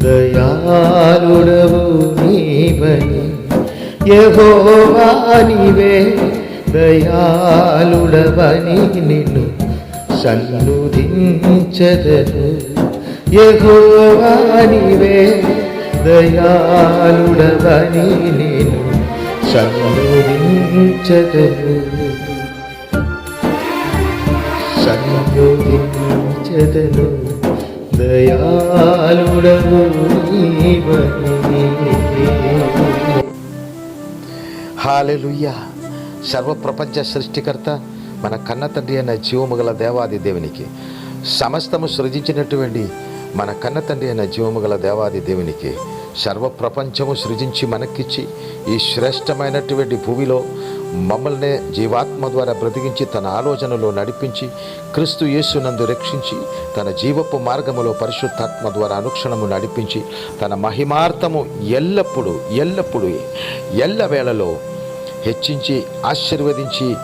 దయాళుడవు నీవని, యెహోవా నీవే దయాళుడవని నిన్ను సన్నుతించెదను. యెహోవా నీవే దయాళుడవని నిన్ను సన్నుతించెదను. సన్నుతించెదను దయాళుడవు నీవని. హల్లెలూయా. సర్వప్రపంచ సృష్టికర్త మన కన్న తండ్రి అయిన జీవము గల దేవాది దేవునికి, సమస్తము సృజించినటువంటి మన కన్న తండ్రి అయిన జీవము గల దేవాది దేవునికి, సర్వప్రపంచము సృజించి మనకిచ్చి ఈ శ్రేష్టమైనటువంటి భూమిలో మమ్మల్ని జీవాత్మ ద్వారా బ్రతికించి తన ఆలోచనలో నడిపించి క్రీస్తు యేసునందు రక్షించి తన జీవపు మార్గములో పరిశుద్ధాత్మ ద్వారా అనుక్షణము నడిపించి తన మహిమార్థము ఎల్లప్పుడూ ఎల్లవేళలో హెచ్చించి ఆశీర్వదించి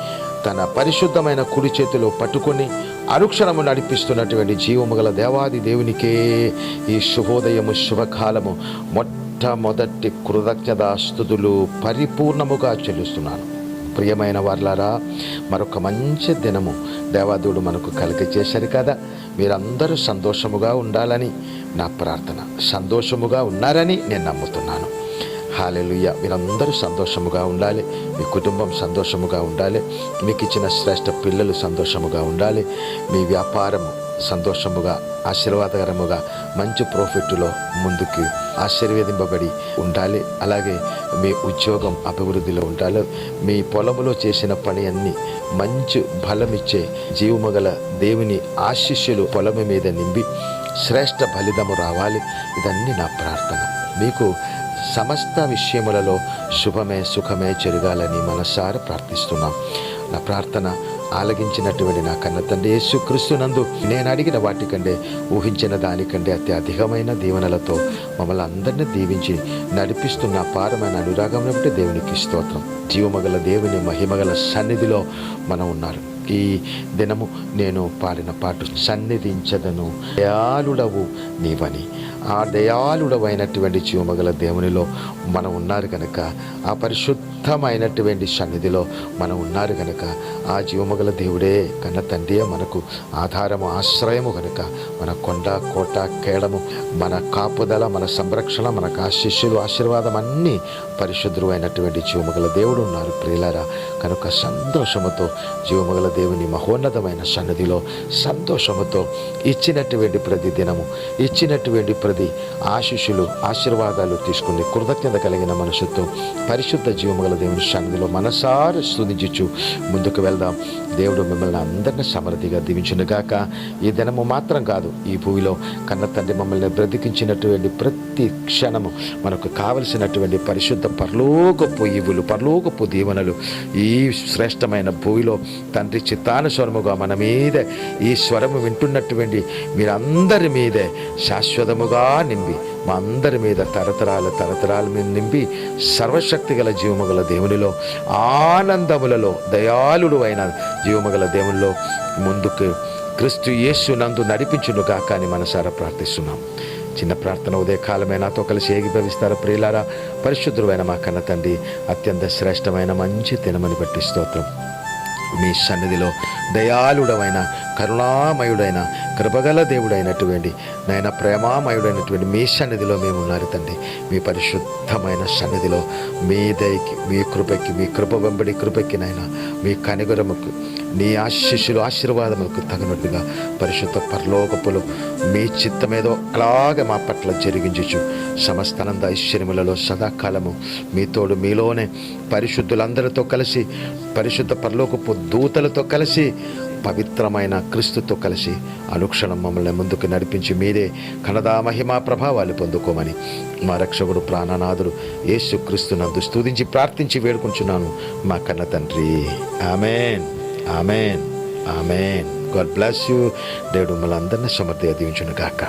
తన పరిశుద్ధమైన కుడి చేతిలో పట్టుకొని అనుక్షణము నడిపిస్తున్నటువంటి జీవము గల దేవాది దేవునికే ఈ శుభోదయము శుభకాలము మొట్టమొదటి కృతజ్ఞతాస్తుతులు పరిపూర్ణముగా చెల్లిస్తున్నాను. ప్రియమైన వార్లారా, మరొక మంచి దినము దేవాదేవుడు మనకు కలిగజేశారు కదా. మీరందరూ సంతోషముగా ఉండాలని నా ప్రార్థన. సంతోషముగా ఉన్నారని నేను నమ్ముతున్నాను. హల్లెలూయా. మీరందరూ సంతోషముగా ఉండాలి, మీ కుటుంబం సంతోషముగా ఉండాలి, మీకు ఇచ్చిన శ్రేష్ఠ పిల్లలు సంతోషముగా ఉండాలి, మీ వ్యాపారము సంతోషముగా ఆశీర్వాదకరముగా మంచి ప్రాఫిట్లో ముందుకు ఆశీర్వదింపబడి ఉండాలి. అలాగే మీ ఉద్యోగం అభివృద్ధిలో ఉండాలి. మీ పొలములో చేసిన పని అన్నీ మంచి ఫలమిచ్చే జీవముగల దేవుని ఆశీస్సులు పొలము మీద నింపి శ్రేష్ఠ ఫలితము రావాలి. ఇదన్నీ నా ప్రార్థన. మీకు సమస్త విషయములలో శుభమే సుఖమే జరగాలని మనసారా ప్రార్థిస్తున్నాం. నా ప్రార్థన ఆలగించినటువంటి నా కన్న తండ్రి యేసుక్రీస్తునందు నేను అడిగిన వాటికంటే ఊహించిన దానికంటే అత్యధికమైన దీవెనలతో మమ్మల్ని అందరినీ దీవించి నడిపిస్తున్న అపారమైన అనురాగం బట్టి దేవునికి స్తోత్రం. జీవమగల దేవుని మహిమగల సన్నిధిలో మనం ఉన్నారు. ఈ దినము నేను పాడిన పాట సన్నిధించదను దయాళుడవు నీవని. ఆ దయాళుడవైనటువంటి జీవమగల దేవునిలో మనం ఉన్నారు కనుక, ఆ పరిశుద్ధమైనటువంటి సన్నిధిలో మనం ఉన్నారు కనుక, ఆ జీవమగల దేవుడే కన్న తండ్రియే మనకు ఆధారము ఆశ్రయము కనుక మన కొండ కోట కేడము మన కాపుదల మన సంరక్షణ మనకు ఆశీస్సులు ఆశీర్వాదం అన్నీ పరిశుద్ధుడు అయినటువంటి జీవమగల దేవుడు ఉన్నారు ప్రియులారా. కనుక సంతోషముతో జీవమగల దేవుని మహోన్నతమైన సన్నిధిలో సంతోషముతో ఇచ్చినటువంటి ప్రతి దినము ఇచ్చినటువంటి ప్రతి ఆశీస్సులు ఆశీర్వాదాలు తీసుకుని కృతజ్ఞత కలిగిన మనసుతో పరిశుద్ధ జీవమగల దేవుని సన్నిధిలో మనసారా స్తుతించుచు ముందుకు వెళ్దాం. దేవుడు మిమ్మల్ని అందరినీ సమృద్ధిగా దీవించునుగాక. ఈ దినము మాత్రం కాదు, ఈ భూమిలో కన్న తండ్రి మమ్మల్ని బ్రతికించినటువంటి ప్రతి క్షణము మనకు కావలసినటువంటి పరిశుద్ధ పరలోకపు ఈవులు పరలోకపు దీవెనలు ఈ శ్రేష్టమైన భూమిలో తండ్రి చిత్తానుస్వరముగా మన మీద ఈ స్వరము వింటున్నటువంటి మీరందరి మీదే శాశ్వతముగా నింపి మా అందరి మీద తరతరాల మీద నింపి సర్వశక్తి గల జీవమగల దేవునిలో ఆనందములలో దయాళుడు అయిన జీవమగల దేవునిలో ముందుకు క్రీస్తు యేసు నందు నడిపించునుగాక అని మనసారా ప్రార్థిస్తున్నాం. చిన్న ప్రార్థన ఉదయకాలమే నాతో కలిసి ఏకీభవిస్తారా ప్రియులారా. పరిశుద్ధుడైన మా కన్న తండ్రి, అత్యంత శ్రేష్టమైన మంచి దినమని బట్టి స్తోత్రం. మీ సన్నిధిలో దయాళుడమైన కరుణామయుడైన కృపగల దేవుడైనటువంటి నాయన ప్రేమామయుడైనటువంటి మీ సన్నిధిలో మేము ఉన్నారు తండ్రి. మీ పరిశుద్ధమైన సన్నిధిలో మీ దయకి మీ కృపకి మీ కృప వెంబడి కృపకి నాయన మీ కనిగరముకు నీ ఆశీస్సులు ఆశీర్వాదములకు తగినట్టుగా పరిశుద్ధ పరలోకపులు మీ చిత్తమేదో అలాగే మా పట్ల జరిగించు సమస్తానంద ఐశ్వర్యములలో సదాకాలము మీతోడు మీలోనే పరిశుద్ధులందరితో కలిసి పరిశుద్ధ పరలోకపు దూతలతో కలిసి పవిత్రమైన క్రీస్తుతో కలిసి అనుక్షణం మమ్మల్ని ముందుకు నడిపించి మీరే ఘనతా మహిమా ప్రభావాలు పొందుకోమని మా రక్షకుడు ప్రాణనాథుడు యేసుక్రీస్తునందు స్తుతించి ప్రార్థించి వేడుకుంటున్నాను మా కన్న తండ్రి. Amen, amen, amen. God bless you. దేవుడు మమ్మల్ని అందరినీ సమృద్ధిగా దీవించును గాక.